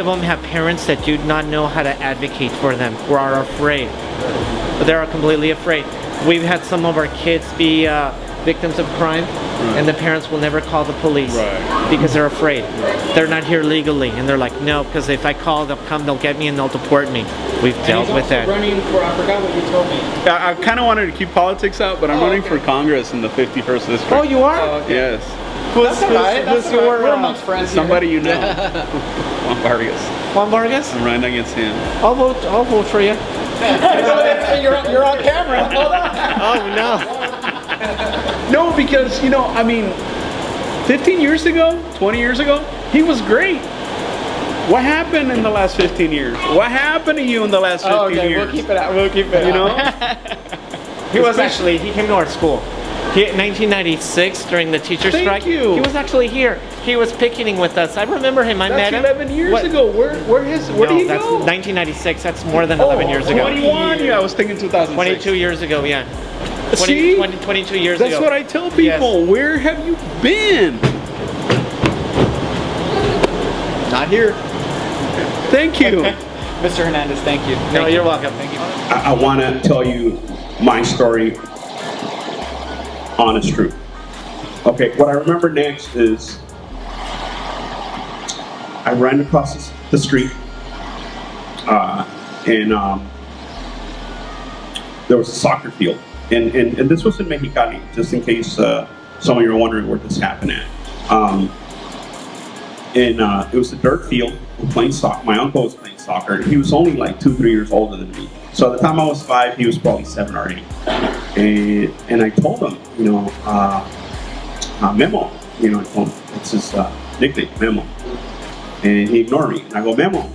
of them have parents that do not know how to advocate for them or are afraid. They are completely afraid. We've had some of our kids be victims of crime, and the parents will never call the police because they're afraid. They're not here legally, and they're like, no, because if I call, they'll get me and they'll deport me. We've dealt with that. Running for, I forgot what you told me. I kind of wanted to keep politics out, but I'm running for Congress in the 51st district. Oh, you are? Yes. That's alright. We're amongst friends. Somebody you know. Juan Vargas. Juan Vargas? I'm running against him. I'll vote for you. You're on camera. Oh no. No, because, you know, I mean, 15 years ago, 20 years ago, he was great. What happened in the last 15 years? What happened to you in the last 15 years? We'll keep it out. We'll keep it out. You know? He came to our school. In 1996, during the teacher strike, Thank you. he was actually here. He was picketing with us. I remember him. I met him. That's 11 years ago. Where did he that's go? 1996. That's more than 11 years ago. 21. Yeah, I was thinking 2006. 22 years ago, yeah. 22 years ago. That's what I tell people. Yes. Where have you been? Not here. Thank you. Mr. Hernandez, thank you. No, you're welcome. Thank you. I want to tell you my story, honest truth. Okay, what I remember next is I ran across the street, and there was a soccer field, and this was in Mexicali, just in case some of you are wondering where this happened at. And it was a dirt field. We're playing soccer. My uncle was playing soccer. He was only like 2-3 years older than me. So at the time I was 5, he was probably 7 or 8. And I told him, you know, Memo, you know, I told him, it's his nickname, Memo. And he ignored me. And I go, Memo.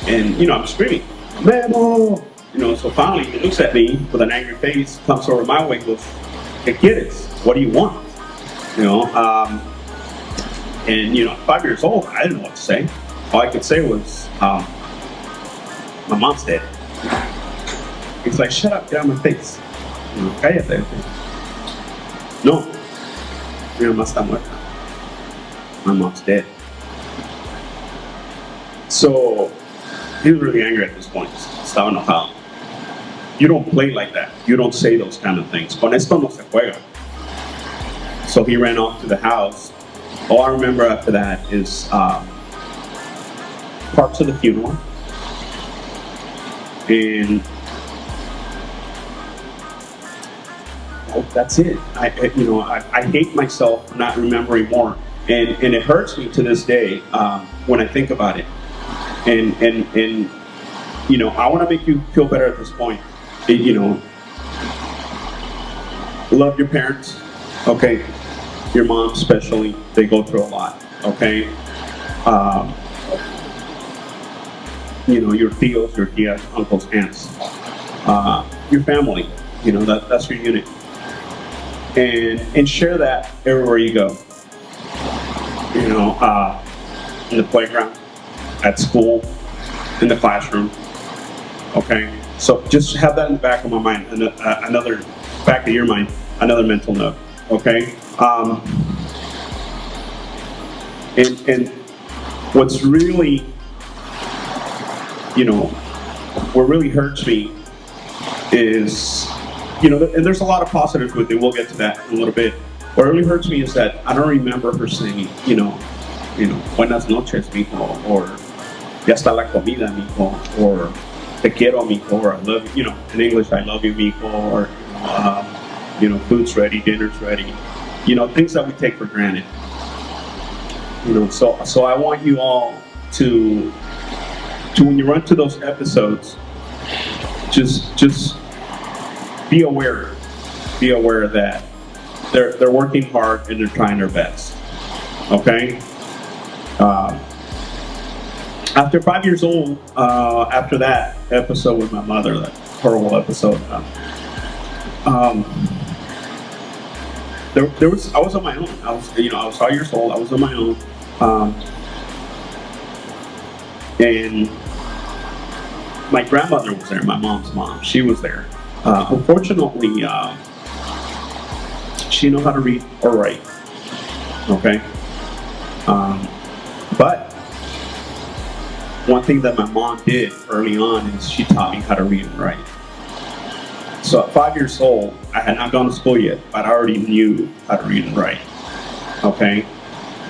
And, you know, I'm screaming, Memo. You know, so finally he looks at me with an angry face, comes over my way, goes, ¿Qué quieres? What do you want? You know, and, you know, 5 years old, I didn't know what to say. All I could say was, my mom's dead. He's like, shut up, get out of my face. You know, cállate. No, mi mamá está muerta. My mom's dead. So, he was really angry at this point. Estaba enojado. You don't play like that. You don't say those kind of things. Con esto no se juega. So he ran off to the house. All I remember after that is parts of the funeral. And that's it. I hate myself for not remembering more. And it hurts me to this day when I think about it. And you know, I want to make you feel better at this point. You know, love your parents, okay? Your mom especially, they go through a lot, okay? You know, your tios, your tias, uncles, aunts, your family, you know, that's your unit. And share that everywhere you go. You know, in the playground, at school, in the classroom, okay? So just have that in the back of my mind, another back of your mind, another mental note, okay? And what's really, you know, what really hurts me is, you know, and there's a lot of positives with it. We'll get to that in a little bit. What really hurts me is that I don't remember her saying, you know, buenas noches, mijo, or ya está la comida, mijo, or te quiero, mijo, or I love you, you know, in English, I love you, mijo, or, you know, food's ready, dinner's ready, you know, things that we take for granted. You know, so I want you all to when you run to those episodes, just be aware that they're working hard and they're trying their best. Okay. After 5 years old, after that episode with my mother, that horrible episode, I was on my own. I was 5 years old. I was on my own, and my grandmother was there. My mom's mom. She was there. Unfortunately, she knew how to read or write. Okay, but one thing that my mom did early on is she taught me how to read and write. So at 5 years old, I had not gone to school yet, but I already knew how to read and write. Okay?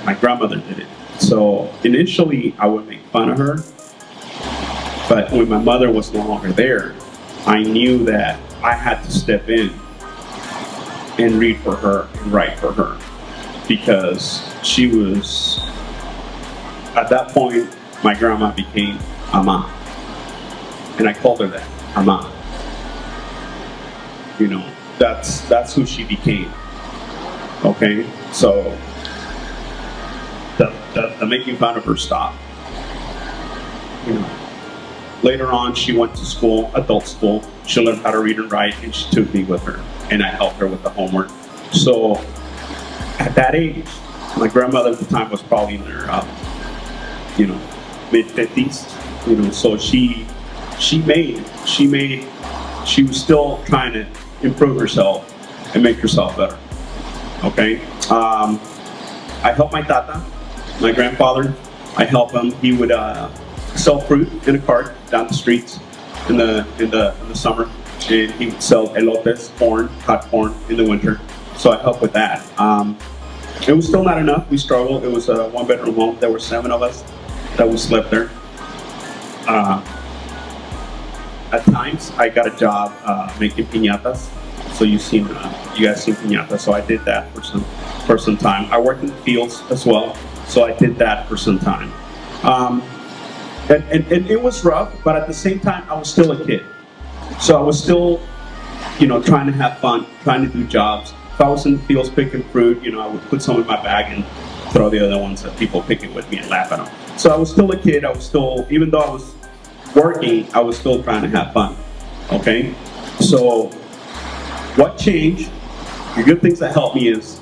My grandmother did it. So initially, I would make fun of her, but when my mother was no longer there, I knew that I had to step in and read for her and write for her, because she was, at that point, my grandma became Ama. And I called her that, Ama. You know, that's who she became. Okay? So the making fun of her stopped. You know. Later on, she went to school, adult school. She learned how to read and write, and she took me with her, and I helped her with the homework. So at that age, my grandmother at the time was probably in her, mid-50s. You know, so she was still trying to improve herself and make herself better. Okay. I helped my tata, my grandfather. I helped him. He would sell fruit in a cart down the streets in the summer, and he would sell elotes, corn, hot corn in the winter. So I helped with that. It was still not enough. We struggled. It was a one-bedroom home. There were 7 of us that we slept there. At times, I got a job making piñatas. So you guys seen piñatas. So I did that for some time. I worked in the fields as well. So I did that for some time. And it was rough, but at the same time, I was still a kid. So I was still, trying to have fun, trying to do jobs. If I was in the fields picking fruit, I would put some in my bag and throw the other ones at people picking with me and laugh at them. So I was still a kid. I was still, even though I was working, I was still trying to have fun. Okay? So what changed? The good things that helped me is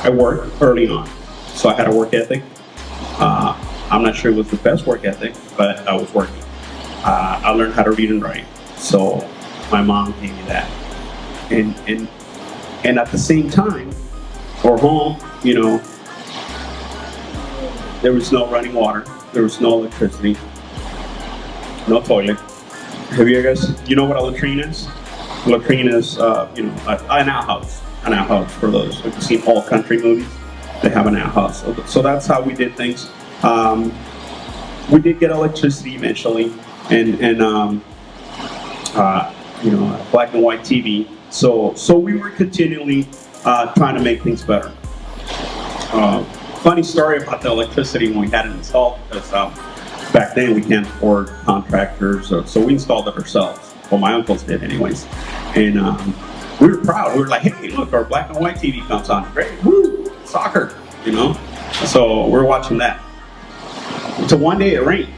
I worked early on. So I had a work ethic. I'm not sure it was the best work ethic, but I was working. I learned how to read and write. So my mom gave me that. And at the same time, or home, there was no running water. There was no electricity. No toilet. Have you guys, you know what a latrine is? A latrine is, an outhouse. An outhouse for those who've seen all country movies. They have an outhouse. So that's how we did things. We did get electricity eventually, and black and white TV. So we were continually trying to make things better. Funny story about the electricity when we had it installed, because back then we can't afford contractors, so we installed it ourselves. Well, my uncles did anyways. And we were proud. We were like, hey, look, our black and white TV comes on. Great, woo, soccer, So we're watching that. Until one day it rained.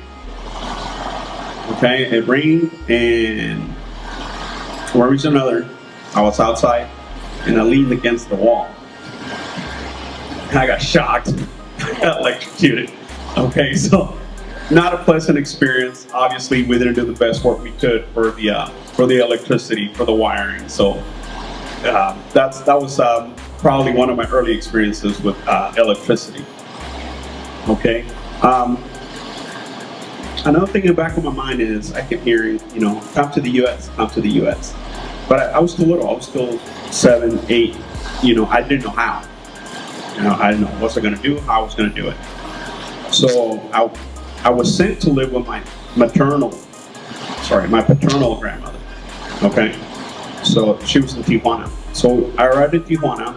Okay, it rained, and for one reason or another, I was outside, and I leaned against the wall. And I got shocked. I got electrocuted. Okay, so not a pleasant experience. Obviously, we didn't do the best work we could for the electricity, for the wiring. So that was probably one of my early experiences with electricity. Okay. Another thing in the back of my mind is I kept hearing, come to the U.S., come to the U.S. But I was still little. I was still 7, 8. I didn't know how. I didn't know what I was going to do, how I was going to do it. So I was sent to live with my paternal grandmother. Okay. So she was in Tijuana. So I arrived in Tijuana.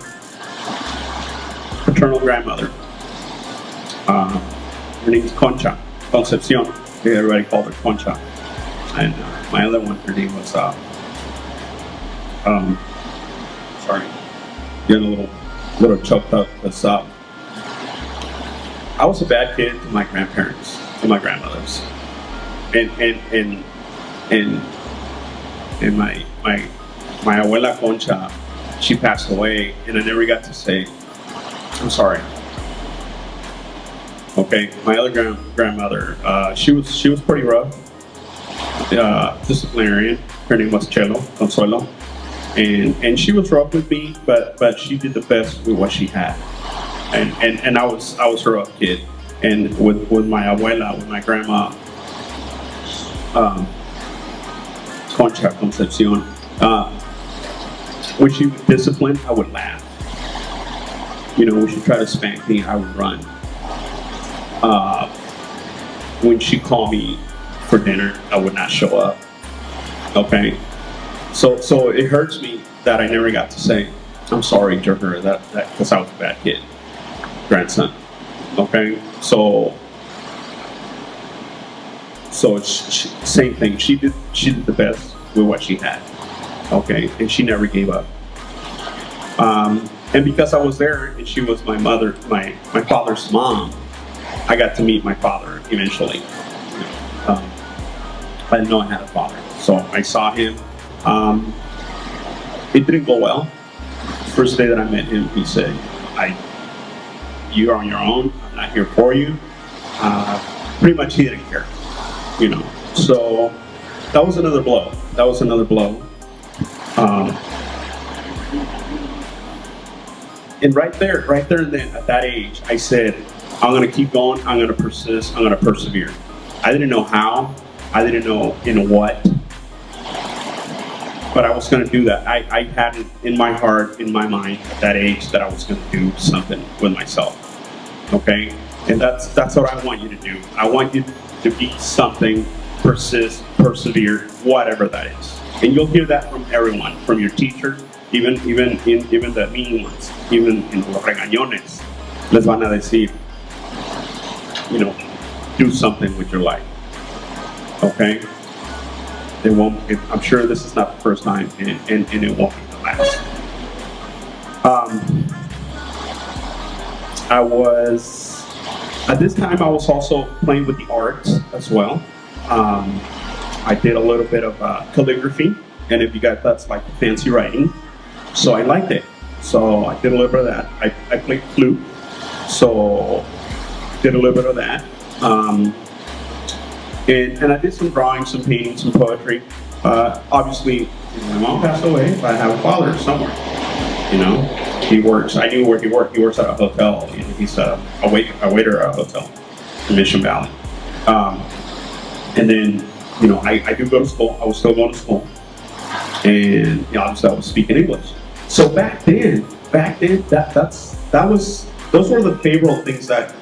Paternal grandmother. Her name's Concepcion. Everybody called her Concha. And my other one, her name was, getting a little choked up. Because I was a bad kid to my grandparents, to my grandmothers. And my abuela Concha, she passed away, and I never got to say, I'm sorry. Okay, my other grandmother, she was pretty rough, disciplinarian. Her name was Consuelo, and she was rough with me, but she did the best with what she had, and I was her rough kid. And with my abuela, with my grandma, Concha Concepcion. When she would discipline, I would laugh. You know, when she tried to spank me, I would run. When she called me for dinner, I would not show up. Okay? So it hurts me that I never got to say, I'm sorry to her, that because I was a bad kid, grandson. Okay? So it's same thing. She did the best with what she had. Okay? And she never gave up. And because I was there and she was my mother, my father's mom, I got to meet my father eventually. I didn't know I had a father. So I saw him. It didn't go well. First day that I met him, he said, you're on your own. I'm not here for you. Pretty much he didn't care, you know. So that was another blow. And right there and then, at that age, I said, I'm going to keep going. I'm going to persist. I'm going to persevere. I didn't know how. I didn't know in what. But I was going to do that. I had it in my heart, in my mind, at that age, that I was going to do something with myself. Okay? And that's what I want you to do. I want you to be something, persist, persevere, whatever that is. And you'll hear that from everyone, from your teacher, even the mean ones, even in los regañones, les van a decir, you know, do something with your life. Okay? It won't. I'm sure this is not the first time, and it won't be the last. At this time, I was also playing with the arts as well. I did a little bit of calligraphy, and if you got, that's like fancy writing. So I liked it. So I did a little bit of that. I played flute, so did a little bit of that. And I did some drawing, some painting, some poetry. Obviously, my mom passed away, but I have a father somewhere. You know, he works. I knew where he worked. He works at a hotel. You know, he's a waiter at a hotel in Mission Valley. And then, you know, I do go to school. I was still going to school, and you know, obviously I was speaking English. So back then, those were the favorable things that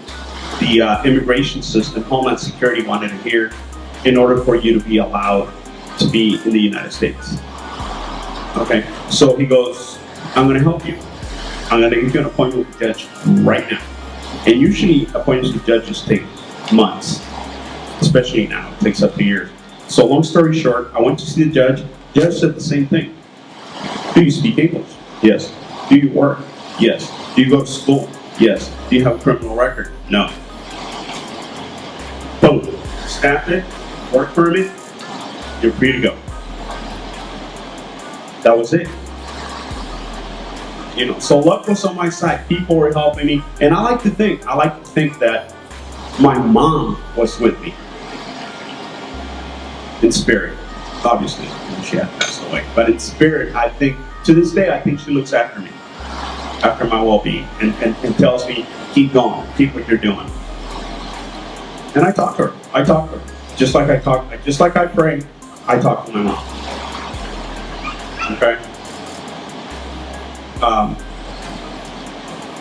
the immigration system, Homeland Security wanted to hear in order for you to be allowed to be in the United States. Okay, so he goes, I'm going to help you. I'm going to give you an appointment with the judge right now. And usually appointments with judges take months, especially now, it takes up to years. So long story short, I went to see the judge. The judge said the same thing. Do you speak English? Yes. Do you work? Yes. Do you go to school? Yes. Do you have a criminal record? No. Boom. Stamped it, work permit, you're free to go. That was it. You know, so luck was on my side. People were helping me. And I like to think that my mom was with me. In spirit, obviously. She had passed away. But in spirit, I think, to this day, I think she looks after me. After my well-being. And tells me, keep going, keep what you're doing. And I talk to her. Just like I pray, I talk to my mom. Okay?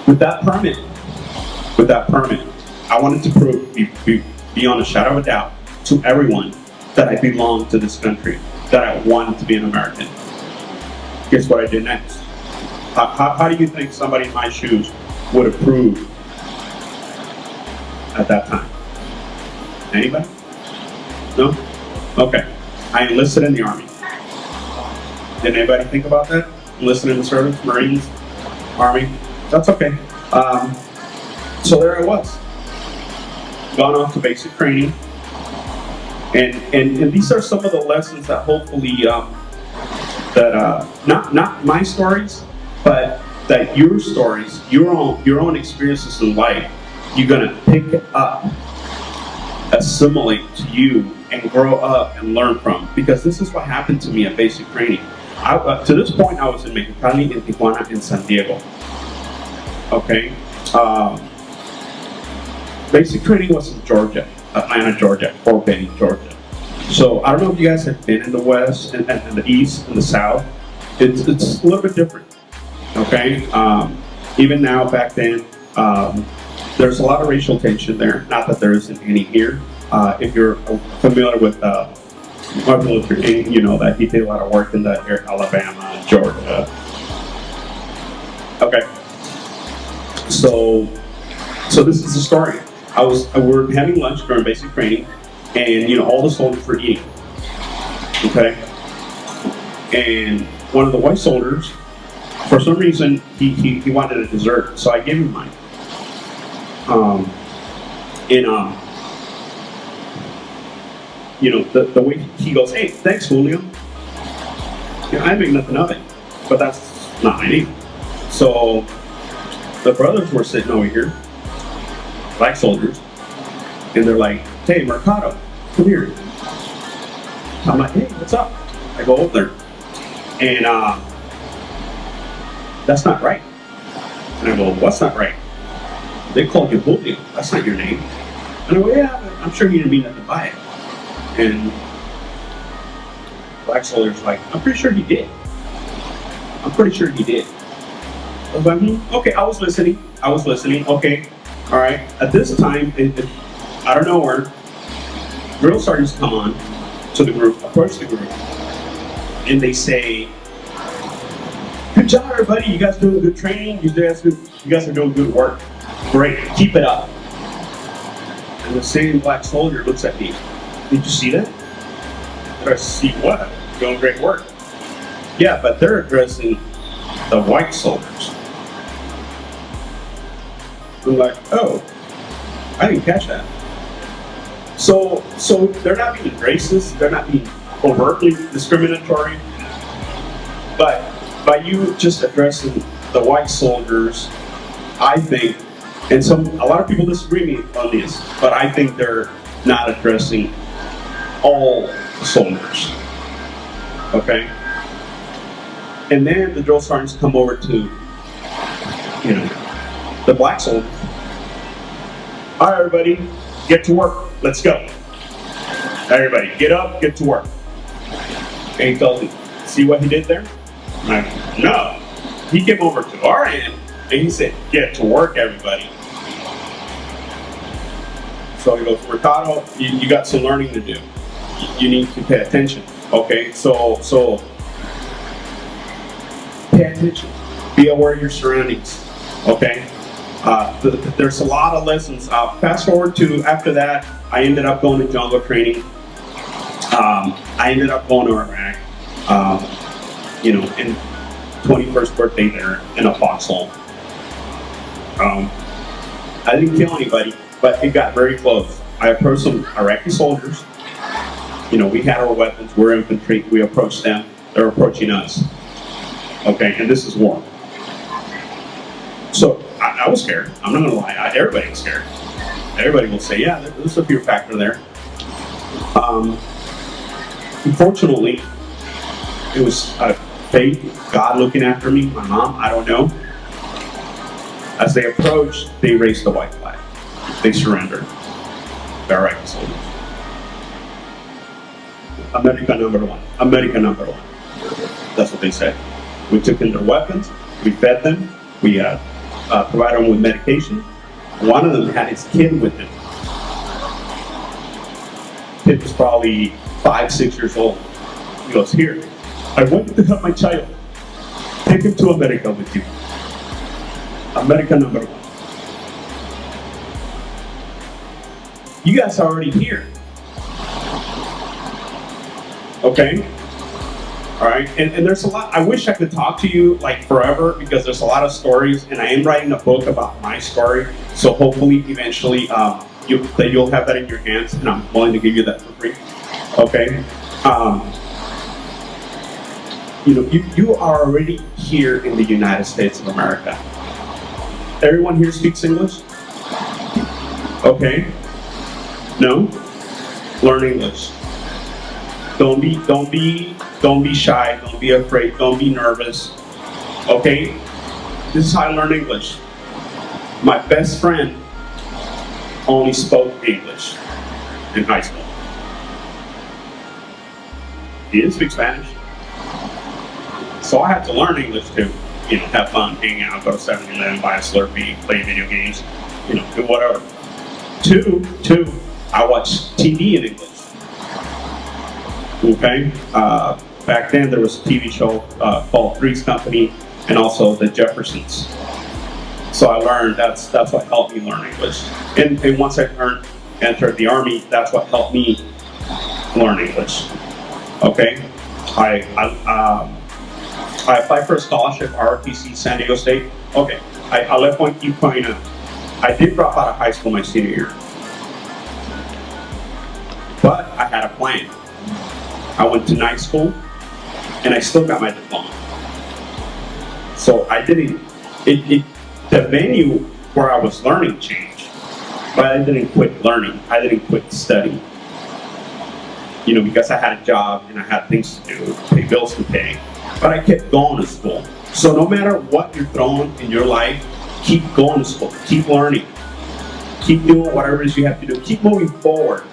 With that permit, I wanted to prove, beyond a shadow of a doubt, to everyone that I belonged to this country, that I wanted to be an American. Guess what I did next? How do you think somebody in my shoes would have proved at that time? Anybody? No? Okay. I enlisted in the Army. Did anybody think about that? Enlisted in the service, Marines, Army? That's okay. So there I was. Gone off to basic training. And these are some of the lessons that hopefully, not my stories, but that your stories, your own experiences in life, you're gonna pick up, assimilate to you, and grow up and learn from. Because this is what happened to me at basic training. To this point, I was in Mexicali, in Tijuana, in San Diego. Okay. Basic training was in Georgia, Atlanta, Georgia, Fort Benning, Georgia. So I don't know if you guys have been in the West and the East and the South. It's a little bit different. Okay. Even now, back then, there's a lot of racial tension there. Not that there isn't any here. If you're familiar with Martin Luther King, you know that he did a lot of work in the Alabama, Georgia. Okay. So this is the story. We were having lunch during basic training, and all the soldiers were eating. Okay. And one of the white soldiers, for some reason, he wanted a dessert, so I gave him mine. The way he goes, "Hey, thanks, Julio." I make nothing of it, but that's not my name. So the brothers were sitting over here, black soldiers, and they're like, "Hey, Mercado, come here." I'm like, "Hey, what's up?" I go over there, and that's not right. And I go, "What's not right?" "They called you Julio. That's not your name." And I go, "Yeah, but I'm sure he didn't mean nothing by it." And black soldier's like, "I'm pretty sure he did. I'm pretty sure he did." I was like, okay, I was listening. Okay, all right. At this time, out of nowhere, drill sergeants come on to the group, approach the group, and they say, "Good job, everybody. You guys doing good training. You guys are doing good work. Great. Keep it up." And the same black soldier looks at me. "Did you see that?" "Did I see what?" "Doing great work." "Yeah, but they're addressing the white soldiers." I'm like, "Oh, I didn't catch that." So they're not being racist, they're not being overtly discriminatory, but by you just addressing the white soldiers, I think, and a lot of people disagree with me on this, but I think they're not addressing all soldiers. Okay? And then the drill sergeants come over to, the black soldiers. "All right, everybody, get to work. Let's go. Everybody, get up, get to work." And he tells me, "See what he did there?" I'm like, "No." He came over to our end and he said, "Get to work, everybody." So he goes, "Mercado, you got some learning to do. You need to pay attention." Okay, so pay attention. Be aware of your surroundings. Okay. There's a lot of lessons. Fast forward to after that, I ended up going to jungle training. I ended up going to Iraq. And 21st birthday there in a foxhole. I didn't kill anybody, but it got very close. I approached some Iraqi soldiers. We had our weapons. We're infantry. We approached them. They're approaching us. Okay, and this is war. So I was scared. I'm not gonna lie. Everybody was scared. Everybody will say, "Yeah, there's a fear factor there." Unfortunately, it was faith, God looking after me, my mom, I don't know. As they approached, they raised the white flag. They surrendered. The Iraqi soldiers. America number one. America number one. That's what they said. We took in their weapons. We fed them. We provided them with medication. One of them had his kid with him. Kid was probably 5, 6 years old. He goes, "Here, I want you to help my child. Take him to America with you." America number one. You guys are already here. Okay? All right, and there's a lot. I wish I could talk to you like forever because there's a lot of stories, and I am writing a book about my story. So hopefully, eventually, you'll have that in your hands, and I'm willing to give you that for free. Okay. You are already here in the United States of America. Everyone here speaks English? Okay. No? Learn English. Don't be shy. Don't be afraid. Don't be nervous. Okay? This is how I learn English. My best friend only spoke English in high school. he didn't speak Spanish. So I had to learn English to, have fun, hang out, go to 7-Eleven, buy a Slurpee, play video games, do whatever. Two, I watched TV in English. Okay? Back then there was a TV show called Three's Company and also The Jeffersons. So I learned, that's what helped me learn English. And once I entered the Army, that's what helped me learn English. Okay? I applied for a scholarship, ROTC, San Diego State. Okay, I left Point Point. I did drop out of high school my senior year. But I had a plan. I went to night school, and I still got my diploma. So I didn't, the venue where I was learning changed, but I didn't quit learning. I didn't quit studying. Because I had a job and I had things to do, pay bills to pay. But I kept going to school. So no matter what you're throwing in your life, keep going to school, keep learning, keep doing whatever it is you have to do, keep moving forward.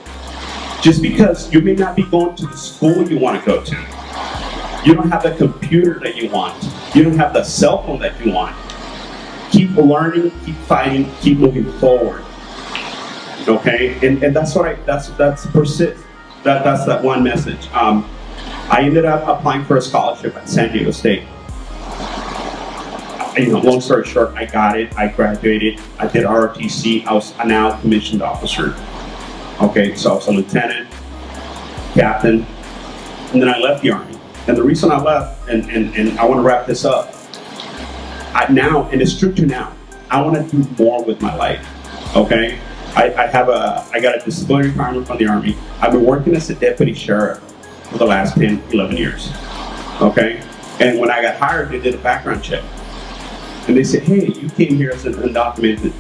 Just because you may not be going to the school you want to go to, you don't have the computer that you want, you don't have the cell phone that you want, keep learning, keep fighting, keep moving forward. Okay, and that's what that's persist. That's that one message. I ended up applying for a scholarship at San Diego State. Long story short, I got it. I graduated. I did ROTC. I was a now commissioned officer. Okay, so I was a lieutenant, captain, and then I left the Army. And the reason I left, and I want to wrap this up, now, and it's true to now, I want to do more with my life. Okay, I got a disciplinary requirement from the Army. I've been working as a deputy sheriff for the last 10, 11 years. Okay, and when I got hired, they did a background check. And they said, hey, you came here as an undocumented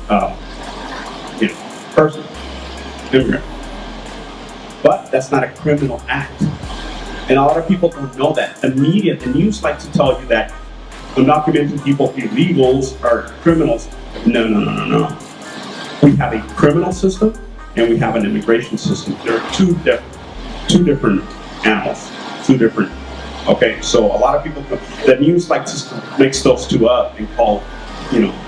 person, immigrant. But that's not a criminal act. And a lot of people don't know that. The media, the news like to tell you that undocumented people, illegals, are criminals. No. We have a criminal system and we have an immigration system. There are two different animals, two different. Okay, so a lot of people, the news likes to mix those two up and call,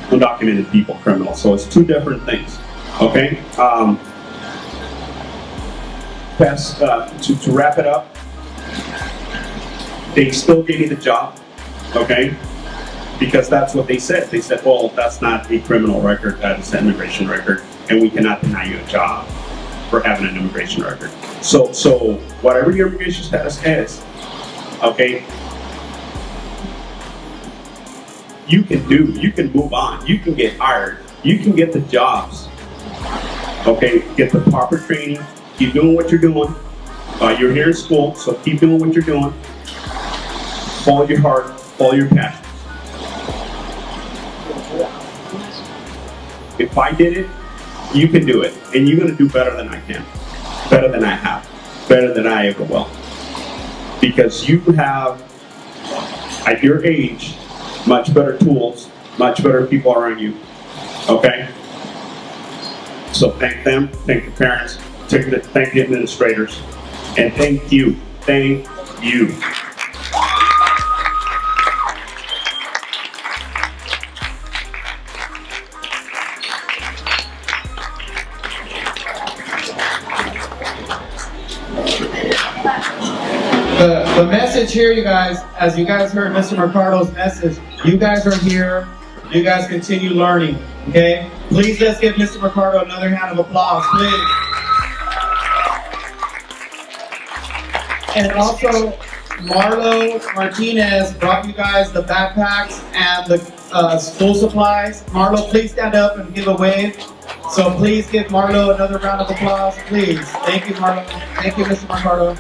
undocumented people criminals. So it's two different things. Okay, to wrap it up, they still gave me the job. Okay, because that's what they said. They said, well, that's not a criminal record, that's an immigration record, and we cannot deny you a job for having an immigration record. So whatever your immigration status is, okay, you can move on, you can get hired, you can get the jobs, okay, get the proper training, keep doing what you're doing. You're here in school, so keep doing what you're doing. Follow your heart, follow your passion. If I did it, you can do it, and you're going to do better than I can, better than I have, better than I ever will. Because you have, at your age, much better tools, much better people around you, okay? So thank them, thank the parents, thank the administrators, and thank you. The message here, you guys, as you guys heard Mr. Mercado's message, you guys are here, you guys continue learning, okay? Please let's give Mr. Mercado another round of applause, please. And also, Marlo Martinez brought you guys the backpacks and the school supplies. Marlo, please stand up and give a wave. So please give Marlo another round of applause, please. Thank you, Marlo. Thank you, Mr. Mercado.